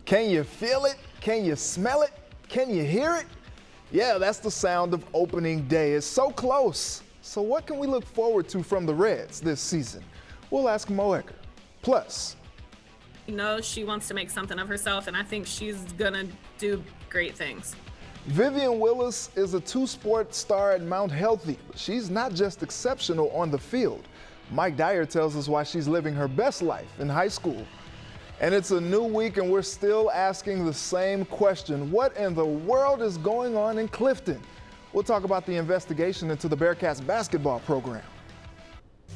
Can you feel it? Can you smell it? Can you hear it? Yeah, that's the sound of opening day. It's so close. So what can we look forward to from the Reds this season? We'll ask Mo Egger. Plus, She wants to make something of herself, and I think she's gonna do great things. Vivian Willis is a two-sport star at Mount Healthy, but she's not just exceptional on the field. Mike Dyer tells us why she's living her best life in high school. And it's a new week, and we're still asking the same question. What in the world is going on in Clifton? We'll talk about the investigation into the Bearcats basketball program.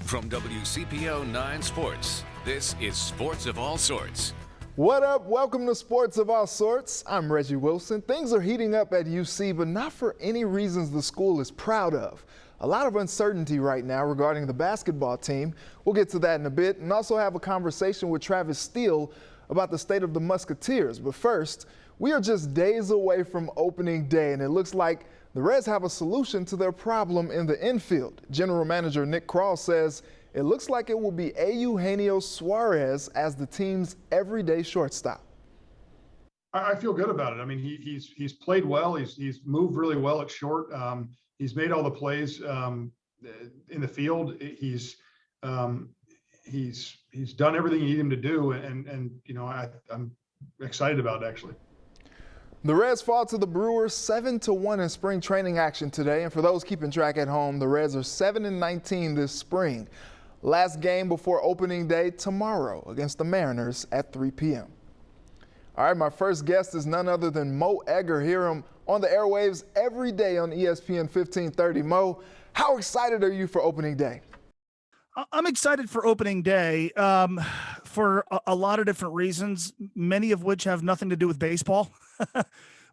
From WCPO 9 Sports, this is Sports of All Sorts. What up? Welcome to Sports of All Sorts. I'm Reggie Wilson. Things are heating up at UC, but not for any reasons the school is proud of. A lot of uncertainty right now regarding the basketball team. We'll get to that in a bit, and also have a conversation with Travis Steele about the state of the Musketeers. But first, we are just days away from opening day, and it looks like the Reds have a solution to their problem in the infield. General Manager Nick Krall says it looks like it will be Eugenio Suarez as the team's everyday shortstop. I feel good about it. I mean, he's played well. He's moved really well at short. He's made all the plays in the field. He's done everything you need him to do, and I'm excited about it, actually. The Reds fall to the Brewers 7-1 in spring training action today, and for those keeping track at home, the Reds are 7-19 this spring. Last game before opening day tomorrow against the Mariners at 3 p.m. All right, my first guest is none other than Mo Egger. Hear him on the airwaves every day on ESPN 1530. Mo, how excited are you for opening day? I'm excited for opening day for a lot of different reasons, many of which have nothing to do with baseball.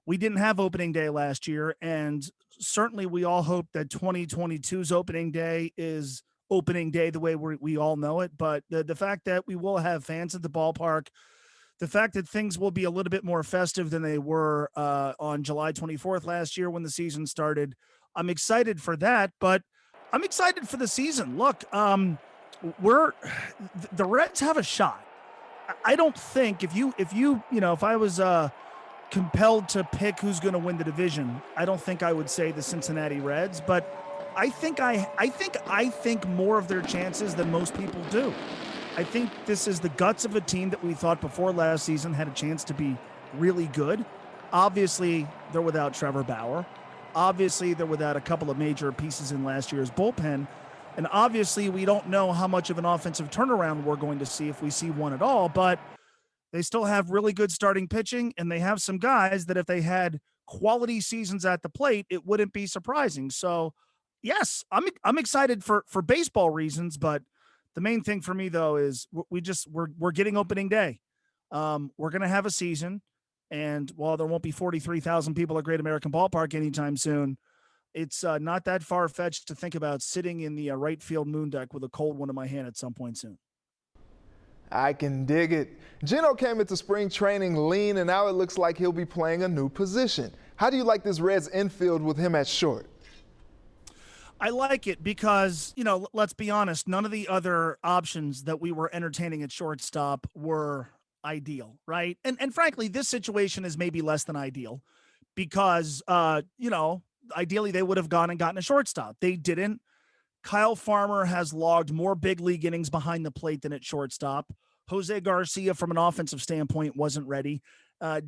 We didn't have opening day last year, and certainly we all hope that 2022's opening day is opening day the way we all know it. But the fact that we will have fans at the ballpark, the fact that things will be a little bit more festive than they were on July 24th last year when the season started, I'm excited for that, but I'm excited for the season. Look, the Reds have a shot. I don't think if I was compelled to pick who's going to win the division, I don't think I would say the Cincinnati Reds, but I think more of their chances than most people do. I think this is the guts of a team that we thought before last season had a chance to be really good. Obviously, they're without Trevor Bauer. Obviously, they're without a couple of major pieces in last year's bullpen. And obviously, we don't know how much of an offensive turnaround we're going to see, if we see one at all. But they still have really good starting pitching, and they have some guys that if they had quality seasons at the plate, it wouldn't be surprising. So, yes, I'm excited for baseball reasons, but the main thing for me, though, is we're getting opening day. We're going to have a season. And while there won't be 43,000 people at Great American Ballpark anytime soon, it's not that far-fetched to think about sitting in the right field moon deck with a cold one in my hand at some point soon. I can dig it. Geno came into spring training lean, and now it looks like he'll be playing a new position. How do you like this Reds infield with him at short? I like it because, let's be honest, none of the other options that we were entertaining at shortstop were ideal, right? And frankly, this situation is maybe less than ideal because, ideally they would have gone and gotten a shortstop. They didn't. Kyle Farmer has logged more big league innings behind the plate than at shortstop. Jose Garcia, from an offensive standpoint, wasn't ready.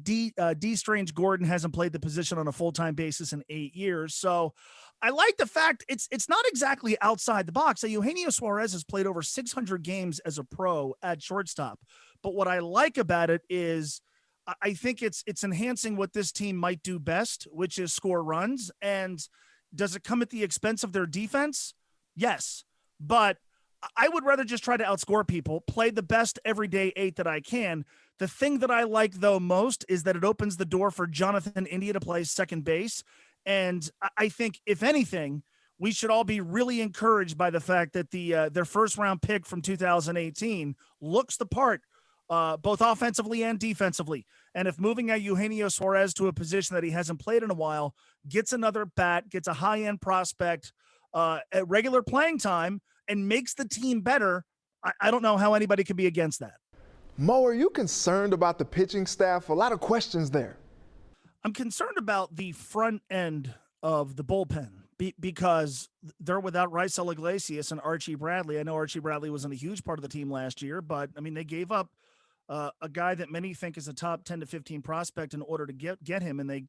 D. Strange Gordon hasn't played the position on a full-time basis in 8 years. So I like the fact it's not exactly outside the box. Eugenio Suarez has played over 600 games as a pro at shortstop. But what I like about it is I think it's enhancing what this team might do best, which is score runs. And does it come at the expense of their defense? Yes. But I would rather just try to outscore people, play the best everyday 8 that I can. The thing that I like, though, most is that it opens the door for Jonathan India to play second base. And I think, if anything, we should all be really encouraged by the fact that their first-round pick from 2018 looks the part, both offensively and defensively. And if moving Eugenio Suarez to a position that he hasn't played in a while, gets another bat, gets a high-end prospect at regular playing time, and makes the team better, I don't know how anybody could be against that. Mo, are you concerned about the pitching staff? A lot of questions there. I'm concerned about the front end of the bullpen because they're without Raisel Iglesias and Archie Bradley. I know Archie Bradley wasn't a huge part of the team last year, but I mean, they gave up a guy that many think is a top 10 to 15 prospect in order to get him, and they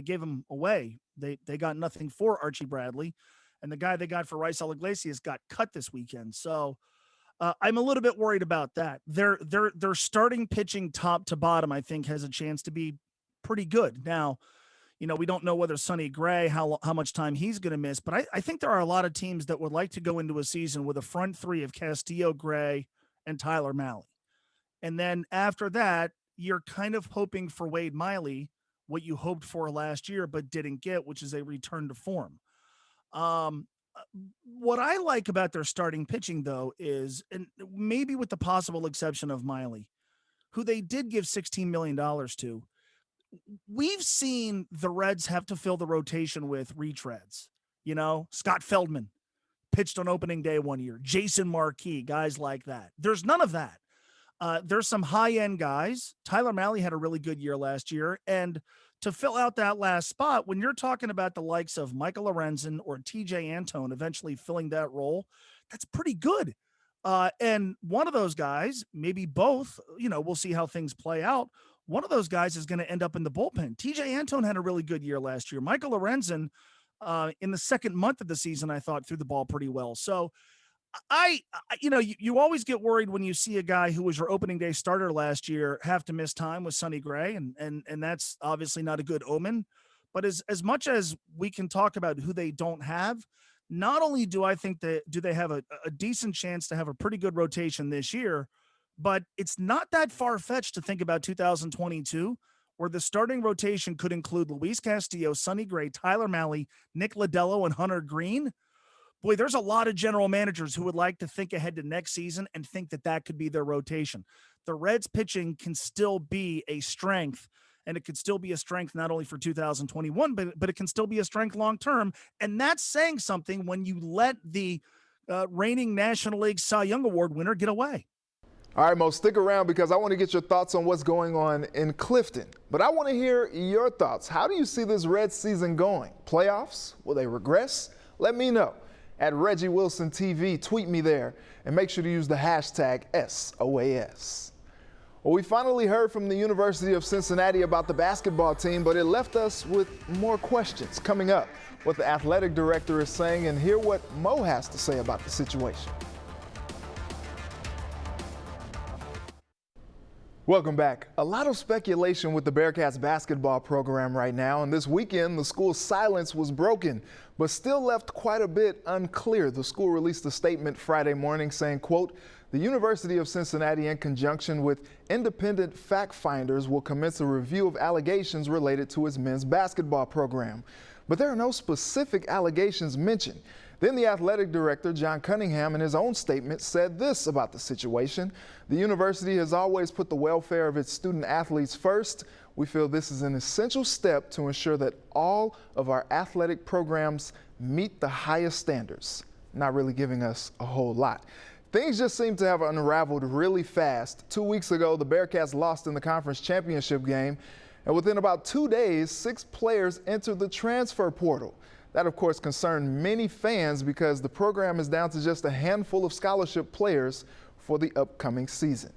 gave him away. They got nothing for Archie Bradley, and the guy they got for Raisel Iglesias got cut this weekend. So I'm a little bit worried about that. Their starting pitching top to bottom, I think, has a chance to be pretty good. Now, we don't know whether Sonny Gray, how much time he's going to miss, but I think there are a lot of teams that would like to go into a season with a front three of Castillo, Gray, and Tyler Mahle. And then after that, you're kind of hoping for Wade Miley, what you hoped for last year but didn't get, which is a return to form. What I like about their starting pitching, though, is, and maybe with the possible exception of Miley, who they did give $16 million to, we've seen the Reds have to fill the rotation with retreads. Scott Feldman pitched on opening day one year, Jason Marquis, guys like that. There's none of that. There's some high-end guys. Tyler Mahle had a really good year last year. And to fill out that last spot, when you're talking about the likes of Michael Lorenzen or TJ Antone eventually filling that role, that's pretty good. And one of those guys, maybe both, we'll see how things play out. One of those guys is going to end up in the bullpen. TJ Antone had a really good year last year. Michael Lorenzen, in the second month of the season, I thought threw the ball pretty well. So you always get worried when you see a guy who was your opening day starter last year have to miss time with Sonny Gray, and that's obviously not a good omen. But as much as we can talk about who they don't have, not only do I think that do they have a decent chance to have a pretty good rotation this year, but it's not that far-fetched to think about 2022, where the starting rotation could include Luis Castillo, Sonny Gray, Tyler Mahle, Nick Lodolo, and Hunter Green. Boy, there's a lot of general managers who would like to think ahead to next season and think that could be their rotation. The Reds pitching can still be a strength, and it could still be a strength not only for 2021, but it can still be a strength long-term. And that's saying something when you let the reigning National League Cy Young Award winner get away. All right, Mo, stick around because I want to get your thoughts on what's going on in Clifton. But I want to hear your thoughts. How do you see this Reds season going? Playoffs? Will they regress? Let me know. At Reggie Wilson TV, tweet me there, and make sure to use the hashtag SOAS. Well, we finally heard from the University of Cincinnati about the basketball team, but it left us with more questions. Coming up, what the athletic director is saying, and hear what Mo has to say about the situation. Welcome back. A lot of speculation with the Bearcats basketball program right now, and this weekend the school's silence was broken, but still left quite a bit unclear. The school released a statement Friday morning saying, quote, "The University of Cincinnati, in conjunction with independent fact finders, will commence a review of allegations related to its men's basketball program." But there are no specific allegations mentioned. Then the athletic director, John Cunningham, in his own statement said this about the situation. "The university has always put the welfare of its student athletes first. We feel this is an essential step to ensure that all of our athletic programs meet the highest standards." Not really giving us a whole lot. Things just seem to have unraveled really fast. 2 weeks ago, the Bearcats lost in the conference championship game, and within about 2 days, 6 players entered the transfer portal. That, of course, concerned many fans because the program is down to just a handful of scholarship players for the upcoming season.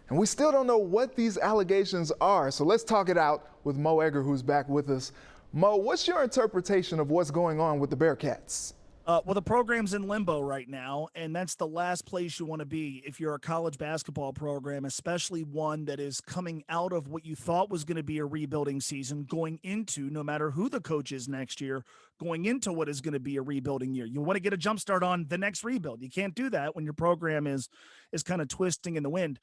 And we still don't know what these allegations are, so let's talk it out with Mo Egger, who's back with us. Mo, what's your interpretation of what's going on with the Bearcats? Well, the program's in limbo right now, and that's the last place you want to be if you're a college basketball program, especially one that is coming out of what you thought was going to be a rebuilding season, going into, no matter who the coach is next year, going into what is going to be a rebuilding year. You want to get a jump start on the next rebuild. You can't do that when your program is kind of twisting in the wind.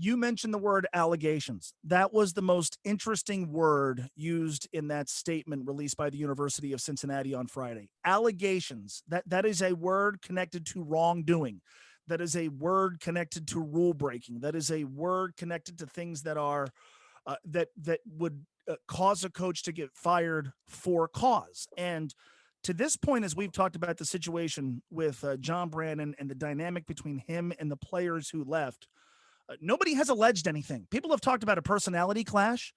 You mentioned the word allegations. That was the most interesting word used in that statement released by the University of Cincinnati on Friday. Allegations. That is a word connected to wrongdoing. That is a word connected to rule breaking. That is a word connected to things that are that would cause a coach to get fired for cause. And to this point, as we've talked about the situation with John Brannon and the dynamic between him and the players who left, Nobody has alleged anything. People have talked about a personality clash.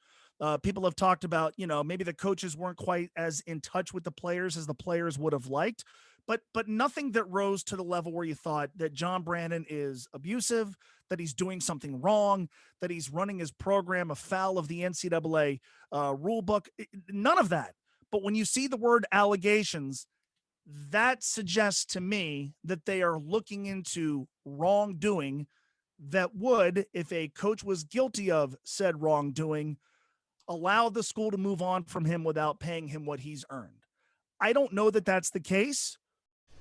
People have talked about, maybe the coaches weren't quite as in touch with the players as the players would have liked, but nothing that rose to the level where you thought that John Brannen is abusive, that he's doing something wrong, that he's running his program afoul of the NCAA rule book. None of that. But when you see the word allegations, that suggests to me that they are looking into wrongdoing that would, if a coach was guilty of said wrongdoing, allow the school to move on from him without paying him what he's earned. I don't know that that's the case.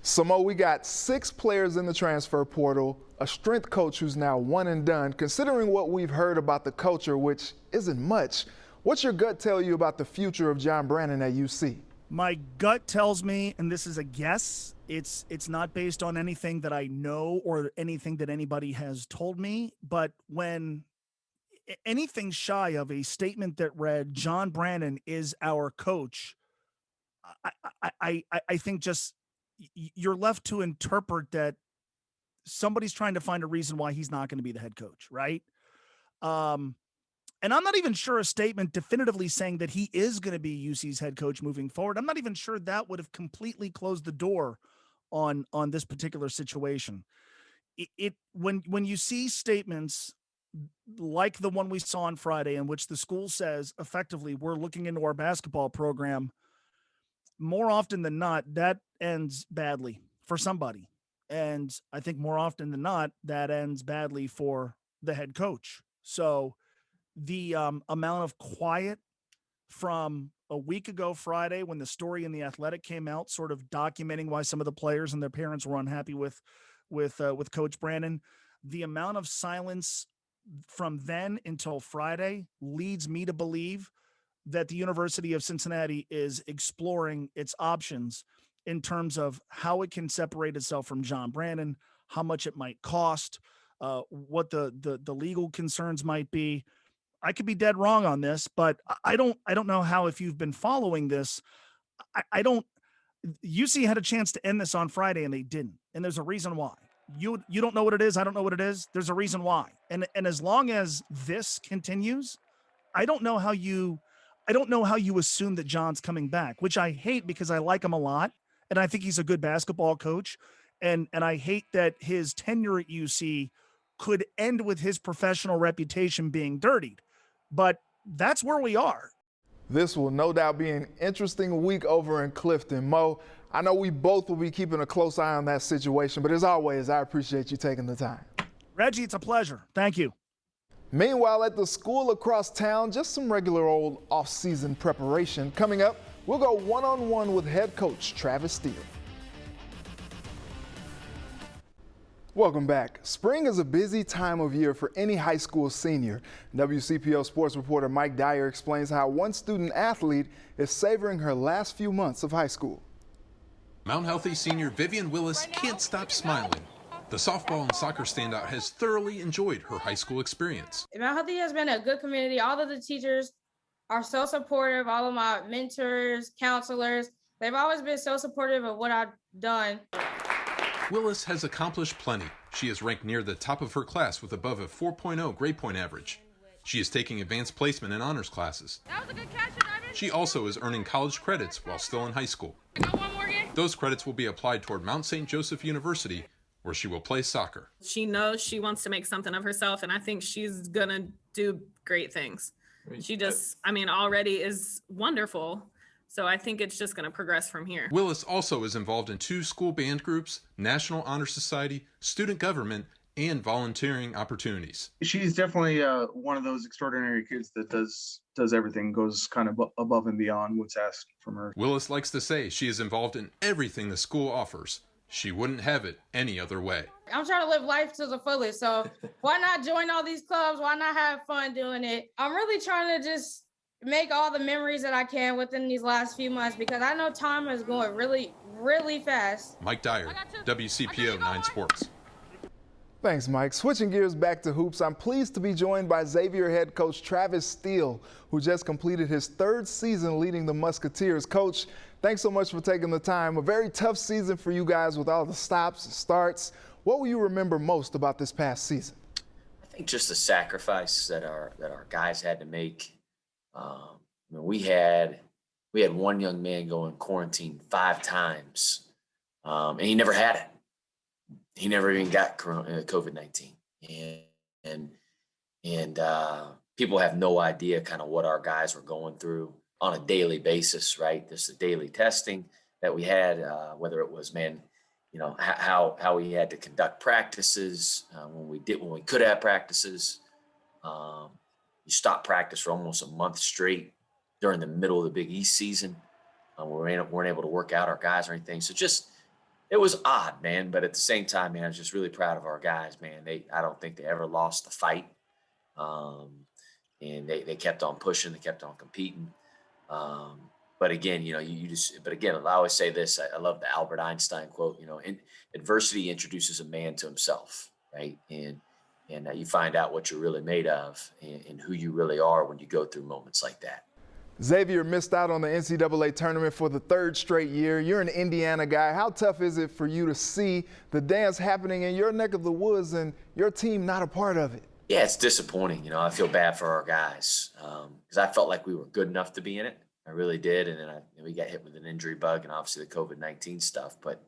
So, Mo, we got 6 players in the transfer portal, a strength coach who's now one and done. Considering what we've heard about the culture, which isn't much, what's your gut tell you about the future of John Brannen at UC? My gut tells me, and this is a guess, it's not based on anything that I know or anything that anybody has told me, but when anything shy of a statement that read, John Brannen is our coach, I think just you're left to interpret that somebody's trying to find a reason why he's not going to be the head coach, right? And I'm not even sure a statement definitively saying that he is going to be UC's head coach moving forward. I'm not even sure that would have completely closed the door on this particular situation. When you see statements like the one we saw on Friday, in which the school says effectively, we're looking into our basketball program, more often than not, that ends badly for somebody. And I think more often than not, that ends badly for the head coach. So the amount of quiet from a week ago Friday, when the story in The Athletic came out, sort of documenting why some of the players and their parents were unhappy with Coach Brannen, the amount of silence from then until Friday leads me to believe that the University of Cincinnati is exploring its options in terms of how it can separate itself from John Brannen, how much it might cost, what the legal concerns might be. I could be dead wrong on this, but I don't know how, if you've been following this, UC had a chance to end this on Friday and they didn't. And there's a reason why. You don't know what it is. I don't know what it is. There's a reason why. And as long as this continues, I don't know how you assume that John's coming back, which I hate because I like him a lot. And I think he's a good basketball coach. And I hate that his tenure at UC could end with his professional reputation being dirtied. But that's where we are. This will no doubt be an interesting week over in Clifton. Mo, I know we both will be keeping a close eye on that situation, but as always, I appreciate you taking the time. Reggie, it's a pleasure. Thank you. Meanwhile, at the school across town, just some regular old off-season preparation. Coming up, we'll go one-on-one with head coach Travis Steele. Welcome back. Spring is a busy time of year for any high school senior. WCPO sports reporter Mike Dyer explains how one student athlete is savoring her last few months of high school. Mount Healthy senior Vivian Willis can't stop smiling. The softball and soccer standout has thoroughly enjoyed her high school experience. Mount Healthy has been a good community. All of the teachers are so supportive. All of my mentors, counselors, they've always been so supportive of what I've done. Willis has accomplished plenty. She is ranked near the top of her class with above a 4.0 grade point average. She is taking advanced placement in honors classes. That was a good catch, Ivan. She also is earning college credits while still in high school. Go one more game. Those credits will be applied toward Mount St. Joseph University, where she will play soccer. She knows she wants to make something of herself, and I think she's gonna do great things. She just, already is wonderful. So I think it's just going to progress from here. Willis also is involved in 2 school band groups, National Honor Society, student government, and volunteering opportunities. She's definitely one of those extraordinary kids that does everything, goes kind of above and beyond what's asked from her. Willis likes to say she is involved in everything the school offers. She wouldn't have it any other way. I'm trying to live life to the fullest. So why not join all these clubs? Why not have fun doing it? I'm really trying to just make all the memories that I can within these last few months, because I know time is going really, really fast. Mike Dyer, WCPO 9 Sports. Thanks, Mike. Switching gears back to hoops, I'm pleased to be joined by Xavier head coach Travis Steele, who just completed his 3rd season leading the Musketeers. Coach, thanks so much for taking the time. A very tough season for you guys with all the stops and starts. What will you remember most about this past season? I think just the sacrifice that our guys had to make. I mean, we had one young man go in quarantine 5 times, and he never had it. He never even got COVID-19, and people have no idea kind of what our guys were going through on a daily basis, right? There's the daily testing that we had, whether it was, how we had to conduct practices when we could have practices. You stopped practice for almost a month straight during the middle of the Big East season. We weren't able to work out our guys or anything. So it was odd, man. But at the same time, man, I was just really proud of our guys, man. I don't think they ever lost the fight. And they kept on pushing, they kept on competing. But again, I always say this, I love the Albert Einstein quote, adversity introduces a man to himself, right? And you find out what you're really made of and who you really are when you go through moments like that. Xavier missed out on the NCAA tournament for the 3rd straight year. You're an Indiana guy. How tough is it for you to see the dance happening in your neck of the woods and your team not a part of it? Yeah, it's disappointing. I feel bad for our guys because I felt like we were good enough to be in it. I really did. And then we got hit with an injury bug and obviously the COVID-19 stuff. But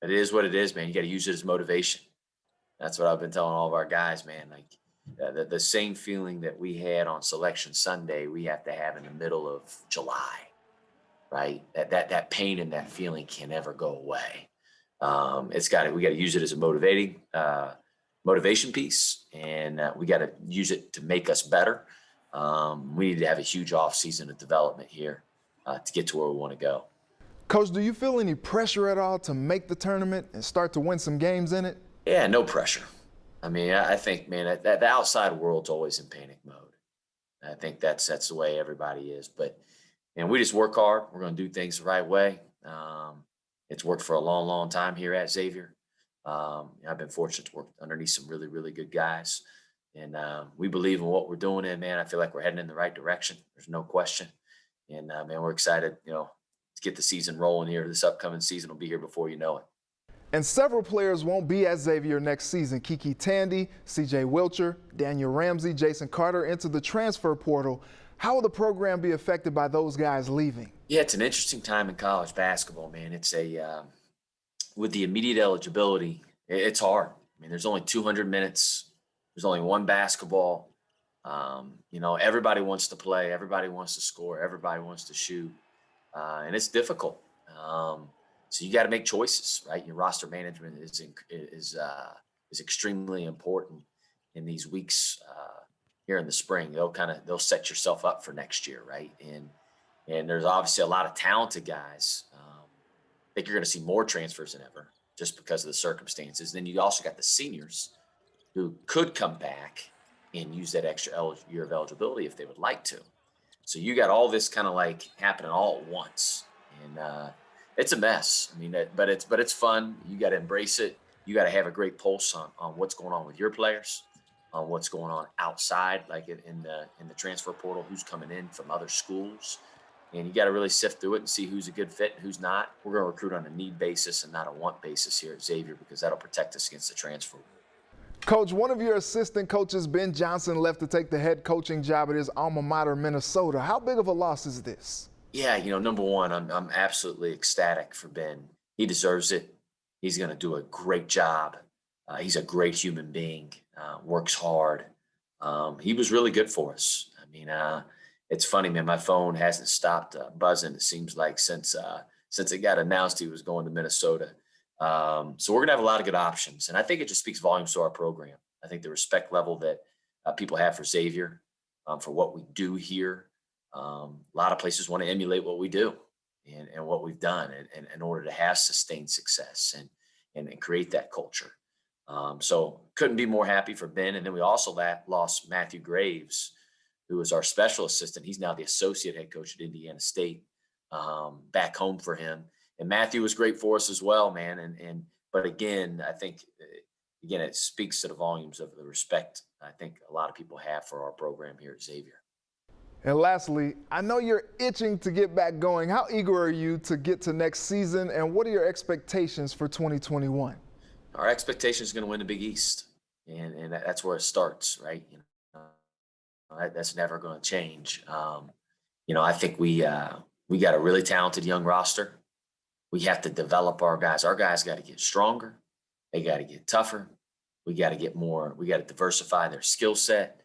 it is what it is, man. You got to use it as motivation. That's what I've been telling all of our guys, man. Like the same feeling that we had on Selection Sunday, we have to have in the middle of July, right? That pain and that feeling can never go away. We got to use it as a motivation piece, and we got to use it to make us better. We need to have a huge offseason of development here to get to where we want to go. Coach, do you feel any pressure at all to make the tournament and start to win some games in it? Yeah, no pressure. I mean, I think, man, that the outside world's always in panic mode. I think that's the way everybody is. But, we just work hard. We're going to do things the right way. It's worked for a long, long time here at Xavier. I've been fortunate to work underneath some really, really good guys. And we believe in what we're doing. And, man, I feel like we're heading in the right direction. There's no question. And, man, we're excited, to get the season rolling here. This upcoming season will be here before you know it. And several players won't be at Xavier next season. Kiki Tandy, CJ Wilcher, Daniel Ramsey, Jason Carter into the transfer portal. How will the program be affected by those guys leaving? Yeah, it's an interesting time in college basketball, man. It's with the immediate eligibility, it's hard. I mean, there's only 200 minutes. There's only one basketball. Everybody wants to play. Everybody wants to score. Everybody wants to shoot. And it's difficult. So you got to make choices, right? Your roster management is extremely important in these weeks here in the spring. They'll set yourself up for next year, right? And there's obviously a lot of talented guys. I think you're going to see more transfers than ever just because of the circumstances. Then you also got the seniors who could come back and use that extra year of eligibility if they would like to. So you got all this kind of like happening all at once, and it's a mess. I mean, but it's fun. You got to embrace it. You got to have a great pulse on what's going on with your players, on what's going on outside, like in the transfer portal, who's coming in from other schools, and you got to really sift through it and see who's a good fit and who's not. We're going to recruit on a need basis and not a want basis here at Xavier because that'll protect us against the transfer. Coach, one of your assistant coaches, Ben Johnson, left to take the head coaching job at his alma mater, Minnesota. How big of a loss is this? Yeah, number one, I'm absolutely ecstatic for Ben. He deserves it. He's going to do a great job. He's a great human being, works hard. He was really good for us. I mean, it's funny, man, my phone hasn't stopped buzzing, it seems like, since it got announced he was going to Minnesota. So we're going to have a lot of good options. And I think it just speaks volumes to our program. I think the respect level that people have for Xavier, for what we do here. A lot of places want to emulate what we do and what we've done in order to have sustained success and create that culture. So couldn't be more happy for Ben. And then we also lost Matthew Graves, who was our special assistant. He's now the associate head coach at Indiana State, back home for him. And Matthew was great for us as well, man. But again, I think, it speaks to the volumes of the respect I think a lot of people have for our program here at Xavier. And lastly, I know you're itching to get back going. How eager are you to get to next season, and what are your expectations for 2021? Our expectation is going to win the Big East. and that's where it starts, right? That's never going to change. I think we got a really talented young roster. We have to develop our guys. Our guys got to get stronger. They got to get tougher. We got to get more. We got to diversify their skill set,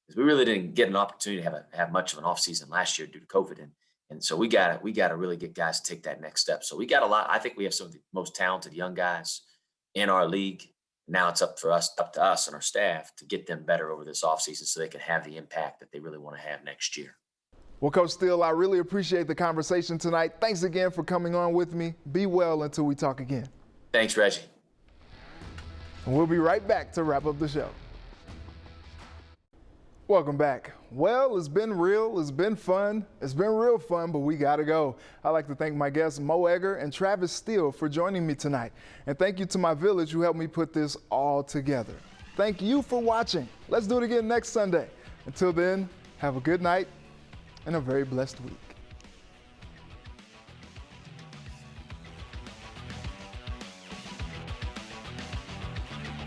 because we really didn't get an opportunity to have much of an offseason last year due to COVID, and so we got to really get guys to take that next step. So we got a lot. I think we have some of the most talented young guys in our league. Now it's up to us and our staff to get them better over this offseason so they can have the impact that they really want to have next year. Well, Coach Steele, I really appreciate the conversation tonight. Thanks again for coming on with me. Be well until we talk again. Thanks, Reggie. And we'll be right back to wrap up the show. Welcome back. Well, it's been real. It's been fun. It's been real fun, but we got to go. I'd like to thank my guests, Mo Egger and Travis Steele, for joining me tonight. And thank you to my village who helped me put this all together. Thank you for watching. Let's do it again next Sunday. Until then, have a good night and a very blessed week.